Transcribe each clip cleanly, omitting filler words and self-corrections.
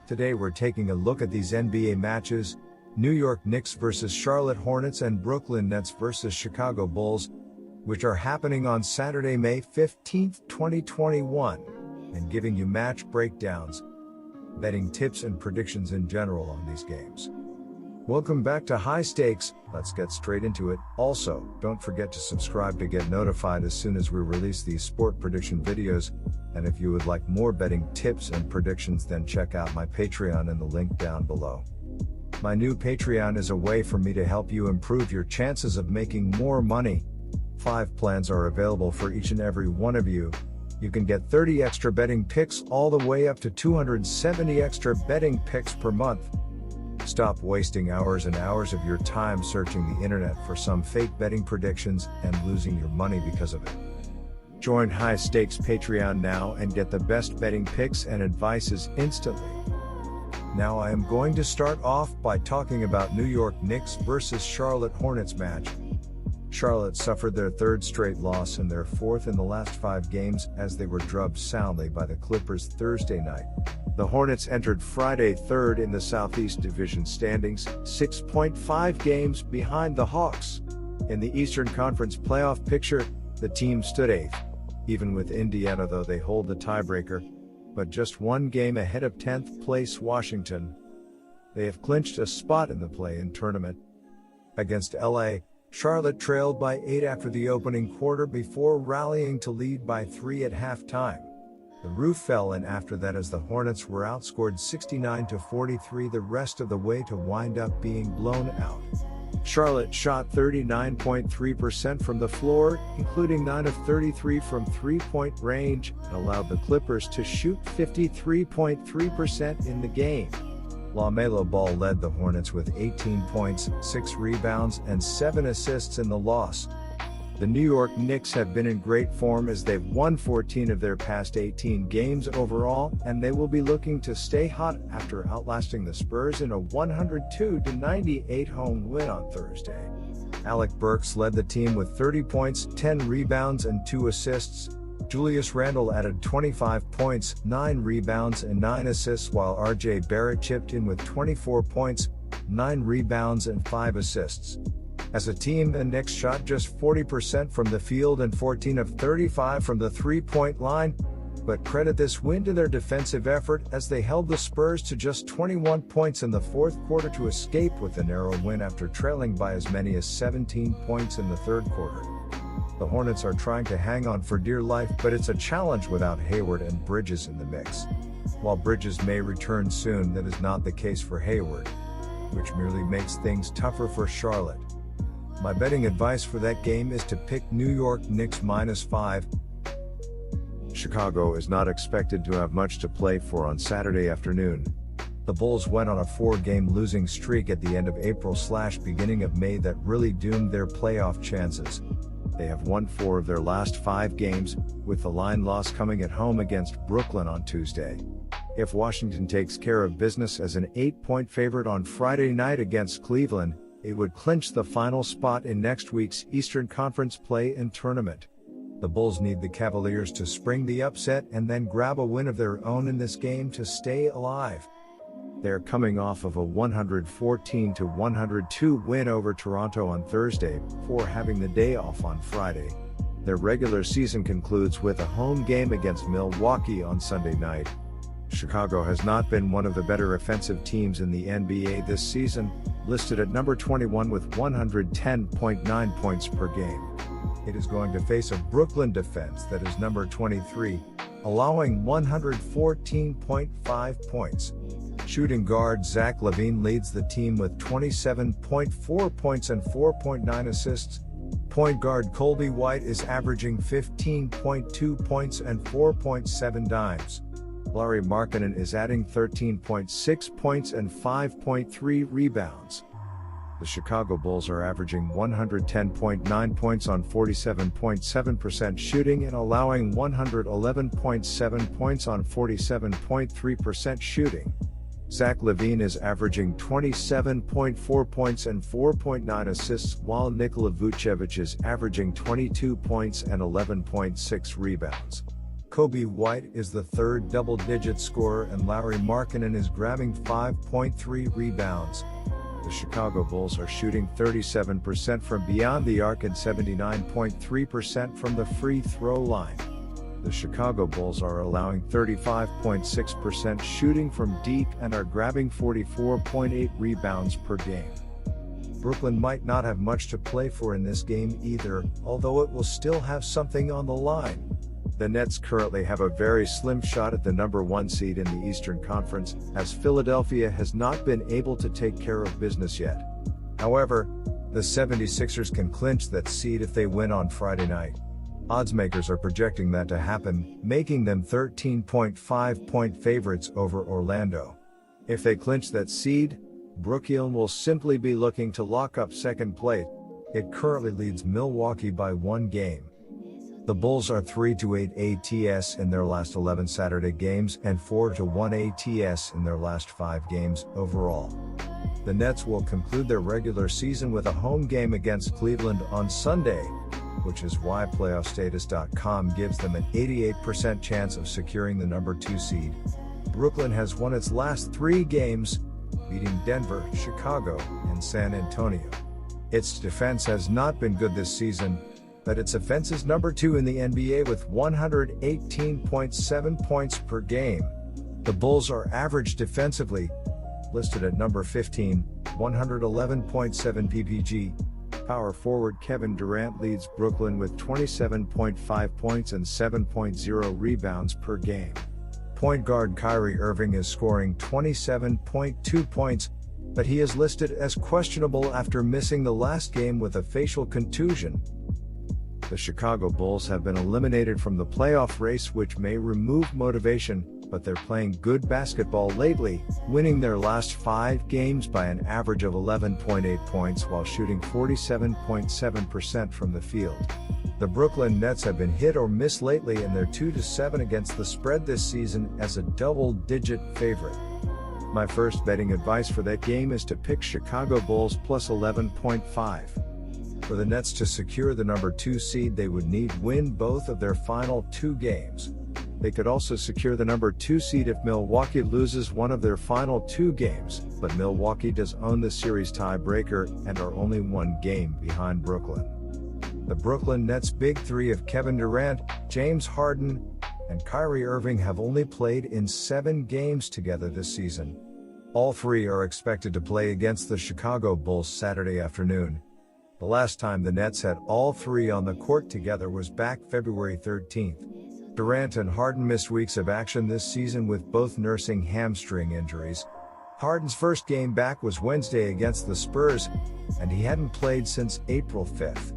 Today we're taking a look at these NBA matches: New York Knicks vs Charlotte Hornets and Brooklyn Nets vs Chicago Bulls, which are happening on Saturday, May 15, 2021, and giving you match breakdowns, betting tips and predictions in general on these games. Welcome back to High Stakes. Let's get straight into it. Also, don't forget to subscribe to get notified as soon as we release these sport prediction videos. And if you would like more betting tips and predictions, then check out my Patreon in the link down below. My new Patreon is a way for me to help you improve your chances of making more money. 5 plans are available for each and every one of you. You can get 30 extra betting picks all the way up to 270 extra betting picks per month. Stop wasting hours and hours of your time searching the internet for some fake betting predictions and losing your money because of it. Join High Stakes Patreon now and get the best betting picks and advices instantly. Now I am going to start off by talking about New York Knicks vs Charlotte Hornets match. Charlotte suffered their third straight loss and their fourth in the last 5 games as they were drubbed soundly by the Clippers Thursday night. The Hornets entered Friday third in the Southeast Division standings, 6.5 games behind the Hawks. In the Eastern Conference playoff picture, the team stood 8th, even with Indiana, though they hold the tiebreaker, but just 1 game ahead of 10th place Washington. They have clinched a spot in the play-in tournament. Against LA, Charlotte trailed by 8 after the opening quarter before rallying to lead by 3 at halftime. The roof fell in after that as the Hornets were outscored 69-43 the rest of the way to wind up being blown out. Charlotte shot 39.3% from the floor, including 9 of 33 from three-point range, and allowed the Clippers to shoot 53.3% in the game. LaMelo Ball led the Hornets with 18 points, 6 rebounds, and 7 assists in the loss. The New York Knicks have been in great form as they've won 14 of their past 18 games overall, and they will be looking to stay hot after outlasting the Spurs in a 102-98 home win on Thursday. Alec Burks led the team with 30 points, 10 rebounds, and 2 assists. Julius Randle added 25 points, 9 rebounds, and 9 assists, while RJ Barrett chipped in with 24 points, 9 rebounds, and 5 assists. As a team, the Knicks shot just 40% from the field and 14 of 35 from the three-point line, but credit this win to their defensive effort as they held the Spurs to just 21 points in the fourth quarter to escape with a narrow win after trailing by as many as 17 points in the third quarter. The Hornets are trying to hang on for dear life, but it's a challenge without Hayward and Bridges in the mix. While Bridges may return soon, that is not the case for Hayward, which merely makes things tougher for Charlotte. My betting advice for that game is to pick New York Knicks -5. Chicago is not expected to have much to play for on Saturday afternoon. The Bulls went on a 4-game losing streak at the end of April/beginning of May that really doomed their playoff chances. They have won 4 of their last 5 games, with the line loss coming at home against Brooklyn on Tuesday. If Washington takes care of business as an 8-point favorite on Friday night against Cleveland, it would clinch the final spot in next week's Eastern Conference play-in tournament. The Bulls need the Cavaliers to spring the upset and then grab a win of their own in this game to stay alive. They're coming off of a 114-102 win over Toronto on Thursday, before having the day off on Friday. Their regular season concludes with a home game against Milwaukee on Sunday night. Chicago has not been one of the better offensive teams in the NBA this season, listed at number 21 with 110.9 points per game. It is going to face a Brooklyn defense that is number 23, allowing 114.5 points. Shooting guard Zach LaVine leads the team with 27.4 points and 4.9 assists. Point guard Colby White is averaging 15.2 points and 4.7 dimes. Lauri Markkanen is adding 13.6 points and 5.3 rebounds. The Chicago Bulls are averaging 110.9 points on 47.7% shooting and allowing 111.7 points on 47.3% shooting. Zach LaVine is averaging 27.4 points and 4.9 assists, while Nikola Vucevic is averaging 22 points and 11.6 rebounds. Kobe White is the third double-digit scorer and Lauri Markkanen is grabbing 5.3 rebounds. The Chicago Bulls are shooting 37% from beyond the arc and 79.3% from the free throw line. The Chicago Bulls are allowing 35.6% shooting from deep and are grabbing 44.8 rebounds per game. Brooklyn might not have much to play for in this game either, although it will still have something on the line. The Nets currently have a very slim shot at the number 1 seed in the Eastern Conference, as Philadelphia has not been able to take care of business yet. However, the 76ers can clinch that seed if they win on Friday night. Oddsmakers are projecting that to happen, making them 13.5-point favorites over Orlando. If they clinch that seed, Brooklyn will simply be looking to lock up second place. It currently leads Milwaukee by 1 game. The Bulls are 3-8 ATS in their last 11 Saturday games and 4-1 ATS in their last 5 games overall. The Nets will conclude their regular season with a home game against Cleveland on Sunday, which is why PlayoffStatus.com gives them an 88% chance of securing the number 2 seed. Brooklyn has won its last 3 games, beating Denver, Chicago, and San Antonio. Its defense has not been good this season, but its offense is number 2 in the NBA with 118.7 points per game. The Bulls are average defensively, listed at number 15, 111.7 ppg. Power forward Kevin Durant leads Brooklyn with 27.5 points and 7.0 rebounds per game. Point guard Kyrie Irving is scoring 27.2 points, but he is listed as questionable after missing the last game with a facial contusion. The Chicago Bulls have been eliminated from the playoff race, which may remove motivation, but they're playing good basketball lately, winning their last 5 games by an average of 11.8 points while shooting 47.7% from the field. The Brooklyn Nets have been hit or miss lately and they're 2-7 against the spread this season as a double-digit favorite. My first betting advice for that game is to pick Chicago Bulls plus 11.5. For the Nets to secure the number 2 seed, they would need win both of their final 2 games. They could also secure the number 2 seed if Milwaukee loses one of their final 2 games, but Milwaukee does own the series tiebreaker and are only 1 game behind Brooklyn. The Brooklyn Nets' big 3 of Kevin Durant, James Harden, and Kyrie Irving have only played in 7 games together this season. All 3 are expected to play against the Chicago Bulls Saturday afternoon. The last time the Nets had all 3 on the court together was back February 13th. Durant and Harden missed weeks of action this season with both nursing hamstring injuries. Harden's first game back was Wednesday against the Spurs, and he hadn't played since April 5th.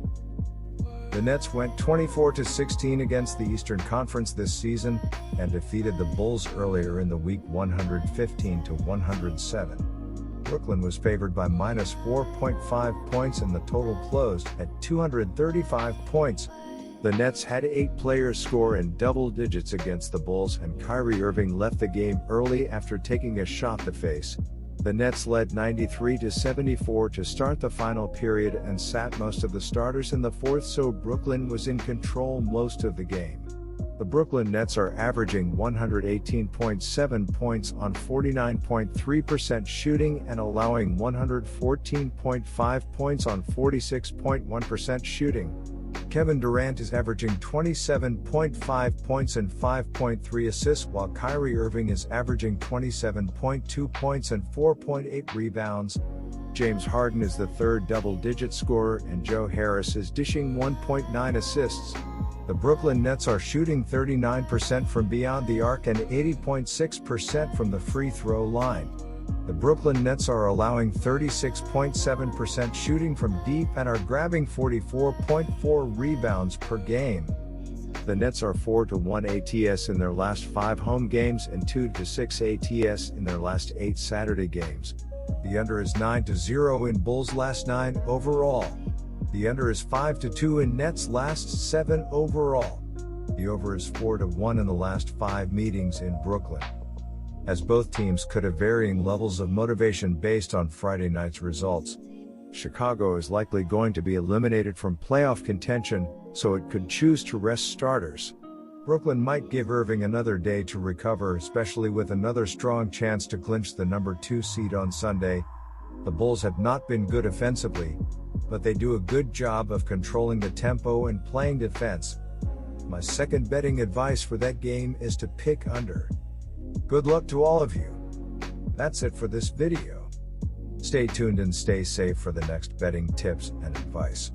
The Nets went 24-16 against the Eastern Conference this season, and defeated the Bulls earlier in the week 115-107. Brooklyn was favored by minus 4.5 points and the total closed at 235 points. The Nets had 8 players score in double digits against the Bulls and Kyrie Irving left the game early after taking a shot to face. The Nets led 93-74 to start the final period and sat most of the starters in the fourth, so Brooklyn was in control most of the game. The Brooklyn Nets are averaging 118.7 points on 49.3% shooting and allowing 114.5 points on 46.1% shooting. Kevin Durant is averaging 27.5 points and 5.3 assists, while Kyrie Irving is averaging 27.2 points and 4.8 rebounds. James Harden is the third double-digit scorer and Joe Harris is dishing 1.9 assists. The Brooklyn Nets are shooting 39% from beyond the arc and 80.6% from the free throw line. The Brooklyn Nets are allowing 36.7% shooting from deep and are grabbing 44.4 rebounds per game. The Nets are 4-1 ATS in their last 5 home games and 2-6 ATS in their last 8 Saturday games. The under is 9-0 in Bulls' last 9 overall. The under is 5-2 in Nets' last 7 overall. The over is 4-1 in the last 5 meetings in Brooklyn. As both teams could have varying levels of motivation based on Friday night's results, Chicago is likely going to be eliminated from playoff contention, so it could choose to rest starters. Brooklyn might give Irving another day to recover, especially with another strong chance to clinch the number 2 seed on Sunday. The Bulls have not been good offensively, but they do a good job of controlling the tempo and playing defense. My second betting advice for that game is to pick under. Good luck to all of you. That's it for this video. Stay tuned and stay safe for the next betting tips and advice.